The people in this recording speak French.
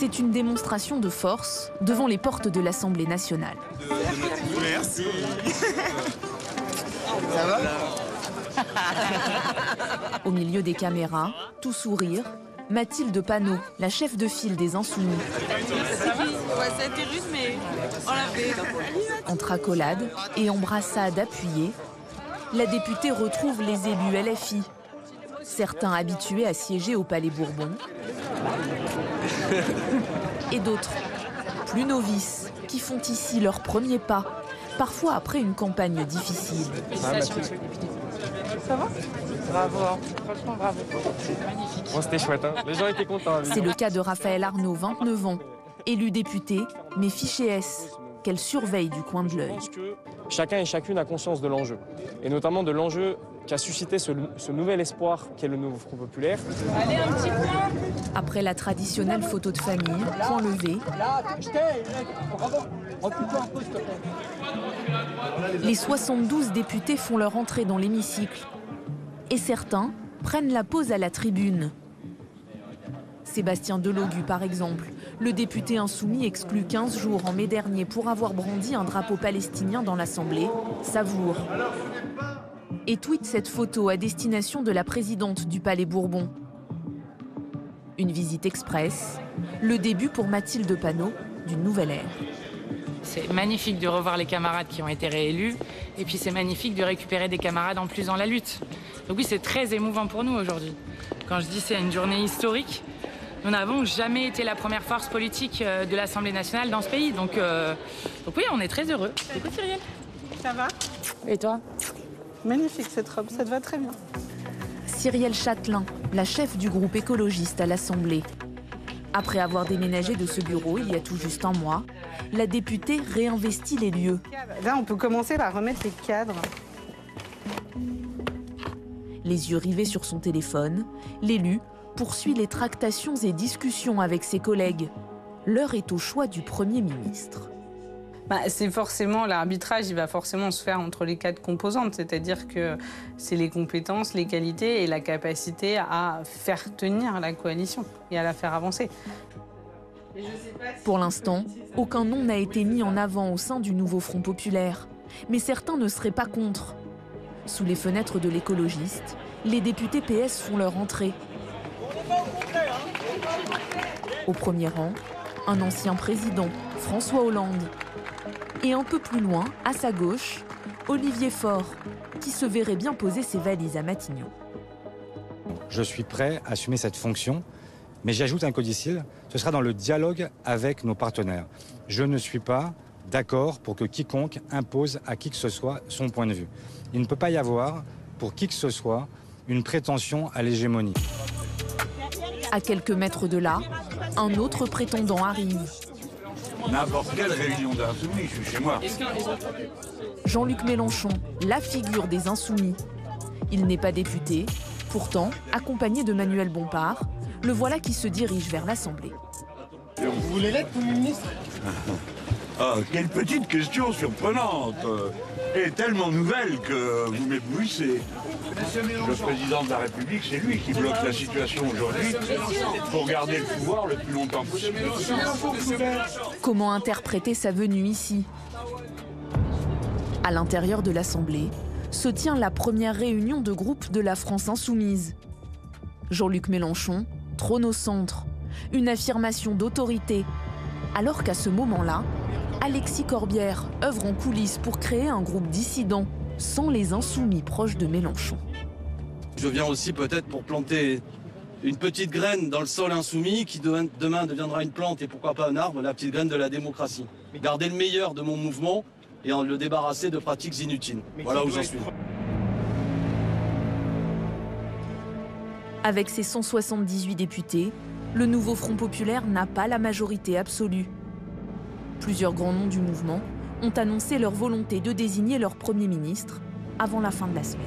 C'est une démonstration de force devant les portes de l'Assemblée nationale. Merci. Ça va? Au milieu des caméras, tout sourire, Mathilde Panot, la chef de file des Insoumis. Ça va? Ouais, ça a été rude, mais on l'a fait. Entre accolades et embrassades appuyées, la députée retrouve les élus LFI. Certains habitués à siéger au Palais Bourbon. Et d'autres, plus novices, qui font ici leurs premiers pas, parfois après une campagne difficile. Ça va? Bravo, franchement bravo. Magnifique. Bon, c'était chouette, hein. Les gens étaient contents. C'est le cas de Raphaël Arnaud, 29 ans, élu député, mais fiché S, qu'elle surveille du coin de l'œil. Chacun et chacune a conscience de l'enjeu, et notamment de l'enjeu qu'a suscité ce nouvel espoir qu'est le nouveau Front populaire. Allez, un petit point. Après la traditionnelle photo de famille, point levé, les 72 députés font leur entrée dans l'hémicycle. Et certains prennent la pause à la tribune. Sébastien Delogu, par exemple, le député insoumis exclu 15 jours en mai dernier pour avoir brandi un drapeau palestinien dans l'Assemblée, savoure. Et tweet cette photo à destination de la présidente du Palais Bourbon. Une visite express, le début pour Mathilde Panot d'une nouvelle ère. C'est magnifique de revoir les camarades qui ont été réélus. Et puis c'est magnifique de récupérer des camarades en plus dans la lutte. Donc oui, c'est très émouvant pour nous aujourd'hui. Quand je dis c'est une journée historique, nous n'avons jamais été la première force politique de l'Assemblée nationale dans ce pays. Donc oui, on est très heureux. Écoute Cyrielle. Ça va? Et toi? Magnifique cette robe, ça te va très bien. Cyrielle Châtelain, la chef du groupe écologiste à l'Assemblée. Après avoir déménagé de ce bureau il y a tout juste un mois, la députée réinvestit les lieux. Là, on peut commencer par remettre les cadres. Les yeux rivés sur son téléphone, l'élu poursuit les tractations et discussions avec ses collègues. L'heure est au choix du Premier ministre. C'est forcément, l'arbitrage, il va forcément se faire entre les quatre composantes, c'est-à-dire que c'est les compétences, les qualités et la capacité à faire tenir la coalition et à la faire avancer. Pour l'instant, aucun nom n'a été mis en avant au sein du nouveau Front populaire. Mais certains ne seraient pas contre. Sous les fenêtres de l'écologiste, les députés PS font leur entrée. Au premier rang, un ancien président, François Hollande. Et un peu plus loin, à sa gauche, Olivier Faure, qui se verrait bien poser ses valises à Matignon. Je suis prêt à assumer cette fonction, mais j'ajoute un codicile, ce sera dans le dialogue avec nos partenaires. Je ne suis pas d'accord pour que quiconque impose à qui que ce soit son point de vue. Il ne peut pas y avoir, pour qui que ce soit, une prétention à l'hégémonie. À quelques mètres de là, un autre prétendant arrive. N'importe quelle réunion d'insoumis, je suis chez moi. Jean-Luc Mélenchon, la figure des Insoumis. Il n'est pas député, pourtant, accompagné de Manuel Bompard, le voilà qui se dirige vers l'Assemblée. Vous voulez l'être, Premier ministre? Ah, quelle petite question surprenante et tellement nouvelle que vous m'éblouissez. Le président de la République, c'est lui qui bloque la situation aujourd'hui pour garder le pouvoir le plus longtemps possible. Comment interpréter sa venue ici? À l'intérieur de l'Assemblée se tient la première réunion de groupe de la France insoumise. Jean-Luc Mélenchon trône au centre, une affirmation d'autorité, alors qu'à ce moment-là, Alexis Corbière œuvre en coulisses pour créer un groupe dissident, sans les insoumis proches de Mélenchon. Je viens aussi peut-être pour planter une petite graine dans le sol insoumis qui demain deviendra une plante et pourquoi pas un arbre, la petite graine de la démocratie. Garder le meilleur de mon mouvement et en le débarrasser de pratiques inutiles. Voilà où j'en suis. Avec ses 178 députés, le nouveau Front populaire n'a pas la majorité absolue. Plusieurs grands noms du mouvement ont annoncé leur volonté de désigner leur Premier ministre avant la fin de la semaine.